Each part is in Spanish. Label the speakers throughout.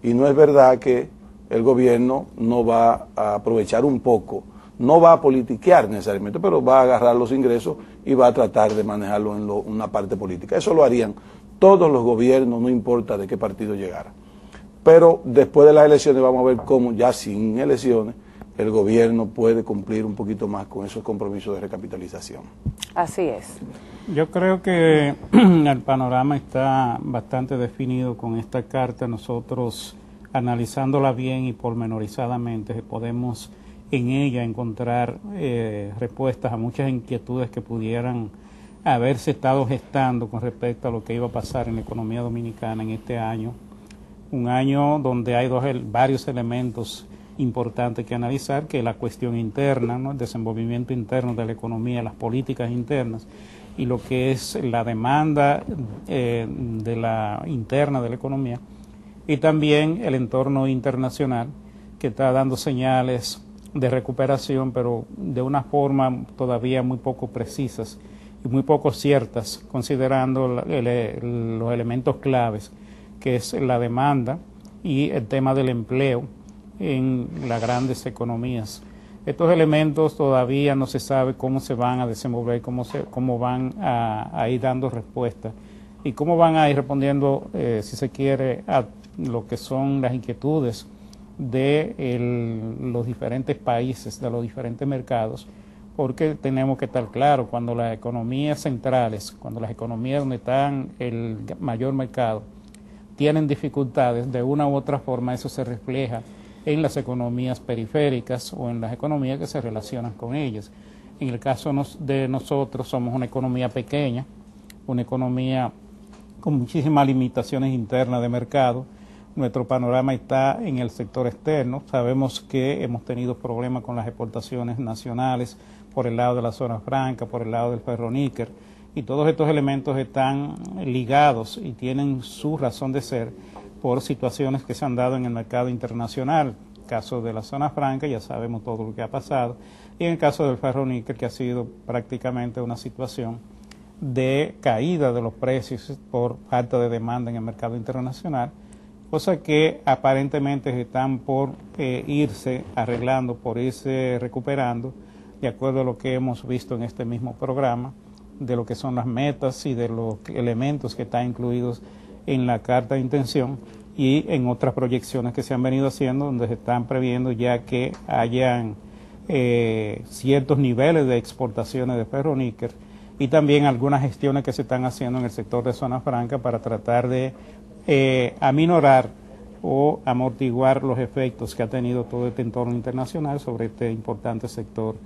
Speaker 1: Y no es verdad que el gobierno no va a aprovechar un poco, no va a politiquear necesariamente, pero va a agarrar los ingresos y va a tratar de manejarlo en una parte política. Eso lo harían todos los gobiernos, no importa de qué partido llegara. Pero después de las elecciones vamos a ver cómo, ya sin elecciones, el gobierno puede cumplir un poquito más con esos compromisos de recapitalización.
Speaker 2: Así es.
Speaker 3: Yo creo que el panorama está bastante definido con esta carta. Nosotros, analizándola bien y pormenorizadamente, podemos en ella encontrar respuestas a muchas inquietudes que pudieran haberse estado gestando con respecto a lo que iba a pasar en la economía dominicana en este año. Un año donde hay varios elementos importante que analizar, que es la cuestión interna, ¿no? El desenvolvimiento interno de la economía, las políticas internas y lo que es la demanda interna de la economía, y también el entorno internacional que está dando señales de recuperación, pero de una forma todavía muy poco precisas y muy poco ciertas, considerando los elementos claves, que es la demanda y el tema del empleo en las grandes economías. Estos elementos todavía no se sabe cómo se van a desenvolver, cómo van a ir dando respuesta y cómo van a ir respondiendo, si se quiere, a lo que son las inquietudes de los diferentes países, de los diferentes mercados, porque tenemos que estar claros, cuando las economías centrales, cuando las economías donde están el mayor mercado, tienen dificultades, de una u otra forma eso se refleja en las economías periféricas o en las economías que se relacionan con ellas. En el caso de nosotros somos una economía pequeña, una economía con muchísimas limitaciones internas de mercado. Nuestro panorama está en el sector externo. Sabemos que hemos tenido problemas con las exportaciones nacionales por el lado de la zona franca, por el lado del ferroníquel, y todos estos elementos están ligados y tienen su razón de ser por situaciones que se han dado en el mercado internacional. En el caso de la zona franca ya sabemos todo lo que ha pasado, y en el caso del ferroníquel, que ha sido prácticamente una situación de caída de los precios por falta de demanda en el mercado internacional, cosa que aparentemente están por irse arreglando, por irse recuperando, de acuerdo a lo que hemos visto en este mismo programa, de lo que son las metas y de los elementos que están incluidos en la carta de intención y en otras proyecciones que se han venido haciendo, donde se están previendo ya que hayan ciertos niveles de exportaciones de ferroníquel, y también algunas gestiones que se están haciendo en el sector de zona franca para tratar de aminorar o amortiguar los efectos que ha tenido todo este entorno internacional sobre este importante sector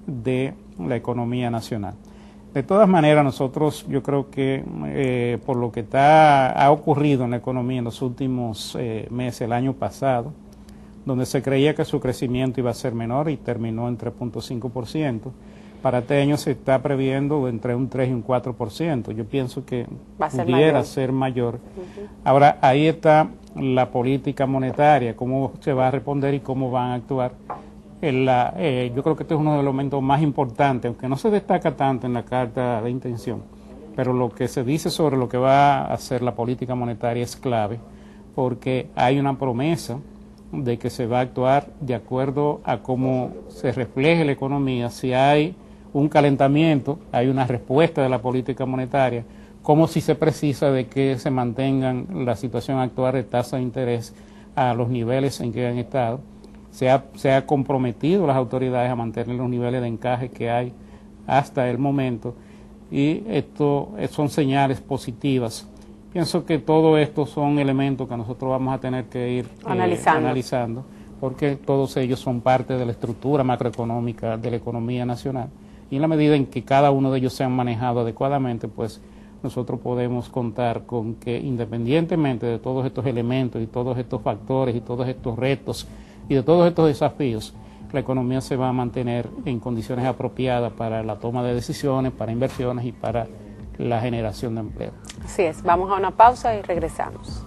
Speaker 3: de la economía nacional. De todas maneras, nosotros, yo creo que por lo que ha ocurrido en la economía en los últimos meses, el año pasado, donde se creía que su crecimiento iba a ser menor y terminó en 3.5%, para este año se está previendo entre un 3 y un 4%. Yo pienso que pudiera ser mayor. Ahora, ahí está la política monetaria, cómo se va a responder y cómo van a actuar. Yo creo que este es uno de los elementos más importantes, aunque no se destaca tanto en la carta de intención, pero lo que se dice sobre lo que va a hacer la política monetaria es clave, porque hay una promesa de que se va a actuar de acuerdo a cómo se refleje la economía. Si hay un calentamiento, hay una respuesta de la política monetaria, como si se precisa de que se mantengan la situación actual de tasa de interés a los niveles en que han estado. Se ha comprometido las autoridades a mantener los niveles de encaje que hay hasta el momento, y esto son señales positivas. Pienso que todo esto son elementos que nosotros vamos a tener que ir analizando, porque todos ellos son parte de la estructura macroeconómica de la economía nacional, y en la medida en que cada uno de ellos sean manejados adecuadamente, pues nosotros podemos contar con que, independientemente de todos estos elementos y todos estos factores y todos estos retos y de todos estos desafíos, la economía se va a mantener en condiciones apropiadas para la toma de decisiones, para inversiones y para la generación de empleo.
Speaker 2: Así es, vamos a una pausa y regresamos.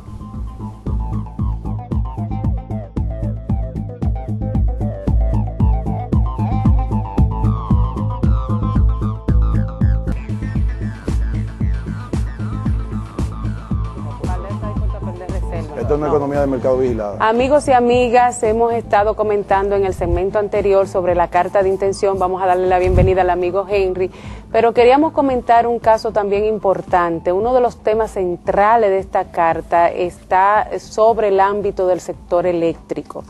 Speaker 1: Esto una economía de mercado vigilada.
Speaker 2: Amigos y amigas, hemos estado comentando en el segmento anterior sobre la carta de intención. Vamos a darle la bienvenida al amigo Henry, pero queríamos comentar un caso también importante. Uno de los temas centrales de esta carta está sobre el ámbito del sector eléctrico.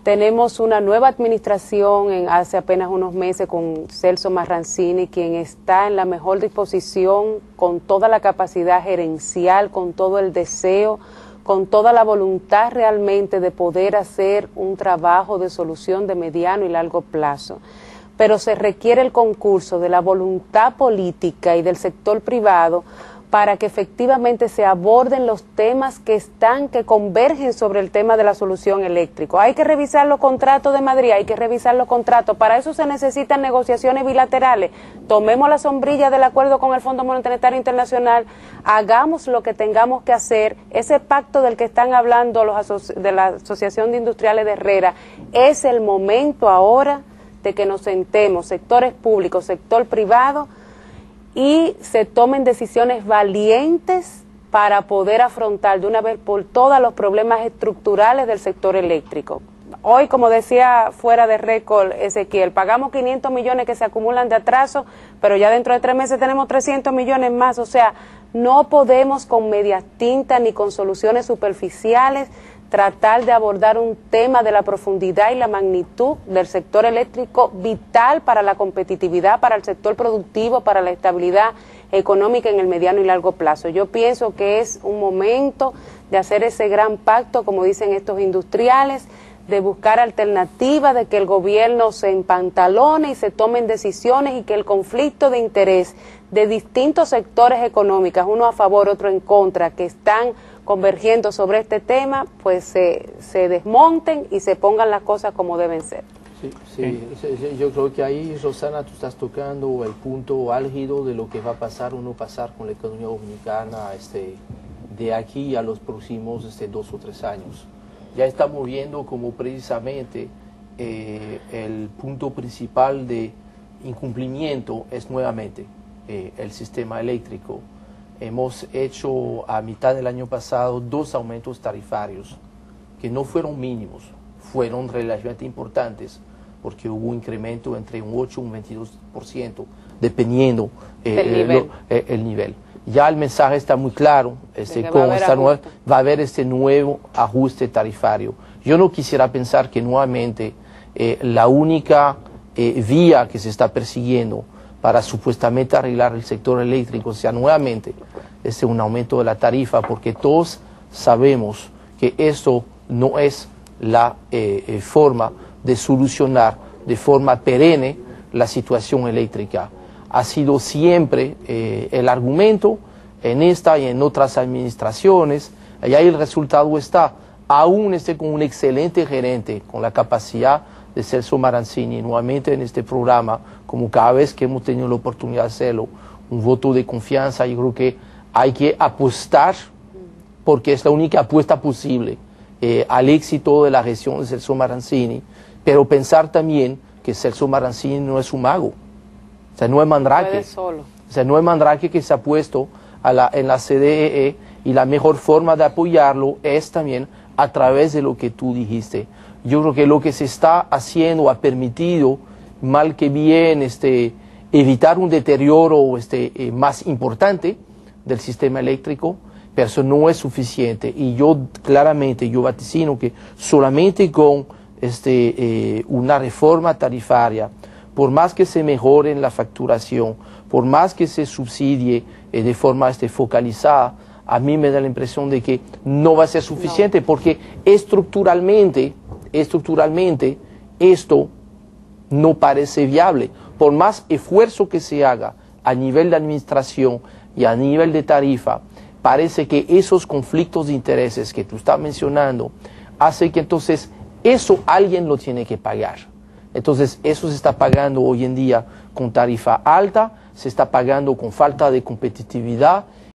Speaker 2: Tenemos una nueva administración hace apenas unos meses con Celso Marrancini, quien está en la mejor disposición, con toda la capacidad gerencial, con todo el deseo, con toda la voluntad realmente de poder hacer un trabajo de solución de mediano y largo plazo. Pero se requiere el concurso de la voluntad política y del sector privado para que efectivamente se aborden los temas que convergen sobre el tema de la solución eléctrica. Hay que revisar los contratos de Madrid, hay que revisar los contratos. Para eso se necesitan negociaciones bilaterales. Tomemos la sombrilla del acuerdo con el Fondo Monetario Internacional, hagamos lo que tengamos que hacer. Ese pacto del que están hablando de la Asociación de Industriales de Herrera, es el momento ahora de que nos sentemos, sectores públicos, sector privado, y se tomen decisiones valientes para poder afrontar de una vez por todas los problemas estructurales del sector eléctrico. Hoy, como decía fuera de récord Ezequiel, pagamos 500 millones que se acumulan de atraso, pero ya dentro de 3 meses tenemos 300 millones más. O sea, no podemos con medias tintas ni con soluciones superficiales tratar de abordar un tema de la profundidad y la magnitud del sector eléctrico, vital para la competitividad, para el sector productivo, para la estabilidad económica en el mediano y largo plazo. Yo pienso que es un momento de hacer ese gran pacto, como dicen estos industriales, de buscar alternativas, de que el gobierno se empantalone y se tomen decisiones, y que el conflicto de interés de distintos sectores económicos, uno a favor, otro en contra, que están convergiendo sobre este tema, pues se desmonten y se pongan las cosas como deben ser.
Speaker 4: Sí, yo creo que ahí, Rosana, tú estás tocando el punto álgido de lo que va a pasar o no pasar con la economía dominicana de aquí a los próximos 2 o 3 años. Ya estamos viendo como precisamente el punto principal de incumplimiento es nuevamente el sistema eléctrico. Hemos hecho a mitad del año pasado 2 aumentos tarifarios que no fueron mínimos, fueron relativamente importantes, porque hubo un incremento entre un 8 y un 22%, dependiendo el nivel. Ya el mensaje está muy claro, va a haber este nuevo ajuste tarifario. Yo no quisiera pensar que nuevamente la única vía que se está persiguiendo para supuestamente arreglar el sector eléctrico sea nuevamente un aumento de la tarifa, porque todos sabemos que esto no es la forma de solucionar de forma perenne la situación eléctrica. Ha sido siempre el argumento en esta y en otras administraciones, y ahí el resultado está, aún con un excelente gerente, con la capacidad de Celso Marrancini, nuevamente en este programa, como cada vez que hemos tenido la oportunidad de hacerlo, un voto de confianza. Yo creo que hay que apostar, porque es la única apuesta posible al éxito de la gestión de Celso Marrancini, pero pensar también que Celso Marrancini no es un mago, o sea, no es Mandrake, o sea, no es Mandrake que se ha puesto en la CDE, y la mejor forma de apoyarlo es también a través de lo que tú dijiste. Yo creo que lo que se está haciendo ha permitido, mal que bien, evitar un deterioro más importante del sistema eléctrico, pero eso no es suficiente. Y yo claramente, yo vaticino que solamente con una reforma tarifaria, por más que se mejore la facturación, por más que se subsidie de forma focalizada, a mí me da la impresión de que no va a ser suficiente, porque estructuralmente esto no parece viable. Por más esfuerzo que se haga a nivel de administración y a nivel de tarifa, parece que esos conflictos de intereses que tú estás mencionando hacen que entonces eso alguien lo tiene que pagar. Entonces eso se está pagando hoy en día con tarifa alta, se está pagando con falta de competitividad,